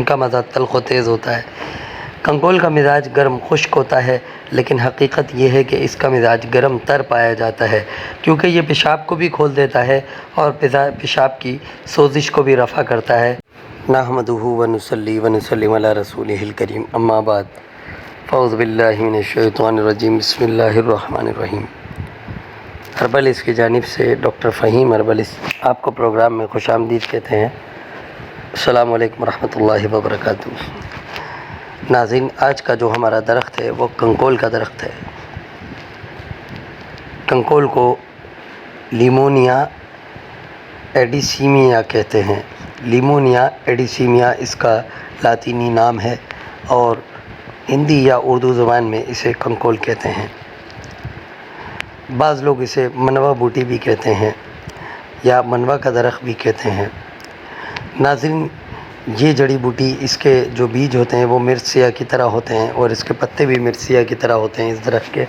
ان کا مزہ تلخ و تیز ہوتا ہے۔ کنکول کا مزاج گرم خشک ہوتا ہے، لیکن حقیقت یہ ہے کہ اس کا مزاج گرم تر پایا جاتا ہے، کیونکہ یہ پیشاب کو بھی کھول دیتا ہے اور پیشاب کی سوزش کو بھی رفع کرتا ہے۔ نحمدہ ونصلی ونسلم علی رسولہ الکریم، اما بعد، فاعوذ باللہ من الشیطان الرجیم، بسم اللہ الرحمن الرحیم۔ ہربلس کی جانب سے ڈاکٹر فہیم ہربلس آپ کو پروگرام میں خوش آمدید کہتے ہیں۔ السلام علیکم ورحمۃ اللہ وبرکاتہ۔ ناظرین، آج کا جو ہمارا درخت ہے وہ کنکول کا درخت ہے۔ کنکول کو لیمونیا ایڈیسیمیا کہتے ہیں۔ لیمونیا ایڈیسیمیا اس کا لاطینی نام ہے اور ہندی یا اردو زبان میں اسے کنکول کہتے ہیں۔ بعض لوگ اسے منوا بوٹی بھی کہتے ہیں یا منوا کا درخت بھی کہتے ہیں۔ ناظرین، یہ جڑی بوٹی، اس کے جو بیج ہوتے ہیں وہ مرچ سیاہ کی طرح ہوتے ہیں اور اس کے پتے بھی مرچ سیاہ کی طرح ہوتے ہیں۔ اس درخت کے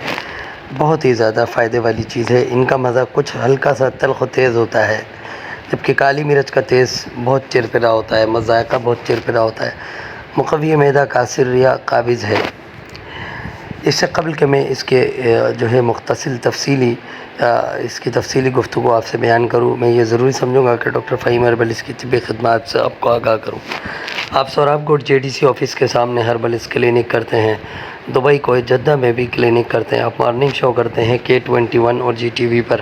بہت ہی زیادہ فائدے والی چیز ہے۔ ان کا مزہ کچھ ہلکا سا تلخ و تیز ہوتا ہے، جبکہ کالی مرچ کا تیز بہت چرپرا ہوتا ہے، ذائقہ بہت چرپرا ہوتا ہے۔ مقوی معدہ، کاسر یا قابض ہے۔ اس سے قبل کہ میں اس کے جو ہے اس کی تفصیلی گفتگو آپ سے بیان کروں، میں یہ ضروری سمجھوں گا کہ ڈاکٹر فہیم ہربلس کی طبی خدمات سے آپ کو آگاہ کروں۔ آپ سوراب کوٹ JDC آفس کے سامنے ہربلس کلینک کرتے ہیں، دبئی کویت جدہ میں بھی کلینک کرتے ہیں۔ آپ مارننگ شو کرتے ہیں K21 اور GTV پر۔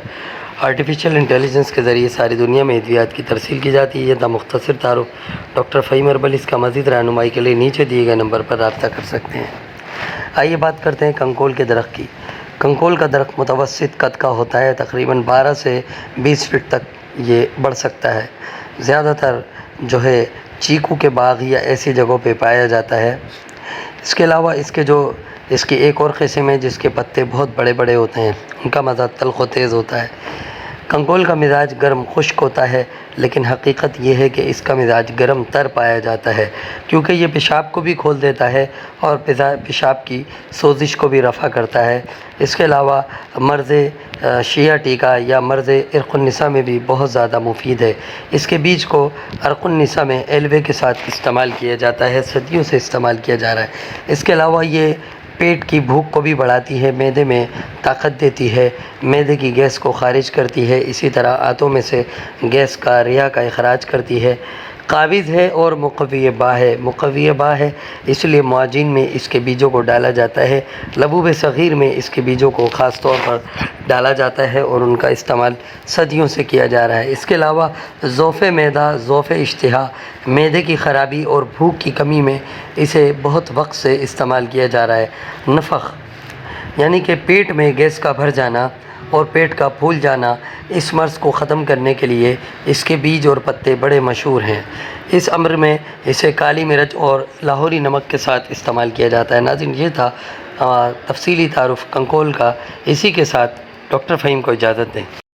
آرٹیفیشل انٹیلیجنس کے ذریعے ساری دنیا میں ادویات کی ترسیل کی جاتی ہے۔ یہ تھا مختصر تعارف۔ ڈاکٹر فہیم ہربلس کا مزید رہنمائی کے لیے نیچے دیے گئے نمبر پر رابطہ کر سکتے ہیں۔ آئیے بات کرتے ہیں کنکول کے درخت کی۔ کنکول کا درخت متوسط قد کا ہوتا ہے، تقریباً 12 سے 20 فٹ تک یہ بڑھ سکتا ہے۔ زیادہ تر جو ہے چیکو کے باغ یا ایسی جگہوں پہ پایا جاتا ہے۔ اس کے علاوہ اس کی ایک اور قسم ہے جس کے پتے بہت بڑے بڑے ہوتے ہیں، ان کا مزہ تلخ و تیز ہوتا ہے۔ کنکول کا مزاج گرم خشک ہوتا ہے، لیکن حقیقت یہ ہے کہ اس کا مزاج گرم تر پایا جاتا ہے، کیونکہ یہ پیشاب کو بھی کھول دیتا ہے اور پیشاب کی سوزش کو بھی رفع کرتا ہے۔ اس کے علاوہ مرض شیاٹیکا یا مرض عرق النساء میں بھی بہت زیادہ مفید ہے۔ اس کے بیج کو عرق النساء میں ایلوے کے ساتھ استعمال کیا جاتا ہے، صدیوں سے استعمال کیا جا رہا ہے۔ اس کے علاوہ یہ پیٹ کی بھوک کو بھی بڑھاتی ہے، معدے میں طاقت دیتی ہے، معدے کی گیس کو خارج کرتی ہے، اسی طرح آنتوں میں سے گیس کا ریا کا اخراج کرتی ہے۔ قابض ہے اور مقوی با ہے، اس لیے معجین میں اس کے بیجوں کو ڈالا جاتا ہے۔ لبوب صغیر میں اس کے بیجوں کو خاص طور پر ڈالا جاتا ہے اور ان کا استعمال صدیوں سے کیا جا رہا ہے۔ اس کے علاوہ ضعف معدہ، ضعف اشتہا، معدے کی خرابی اور بھوک کی کمی میں اسے بہت وقت سے استعمال کیا جا رہا ہے۔ نفخ یعنی کہ پیٹ میں گیس کا بھر جانا اور پیٹ کا پھول جانا، اس مرض کو ختم کرنے کے لیے اس کے بیج اور پتے بڑے مشہور ہیں۔ اس امر میں اسے کالی مرچ اور لاہوری نمک کے ساتھ استعمال کیا جاتا ہے۔ ناظرین، یہ تھا تفصیلی تعارف کنکول کا۔ اسی کے ساتھ ڈاکٹر فہیم کو اجازت دیں۔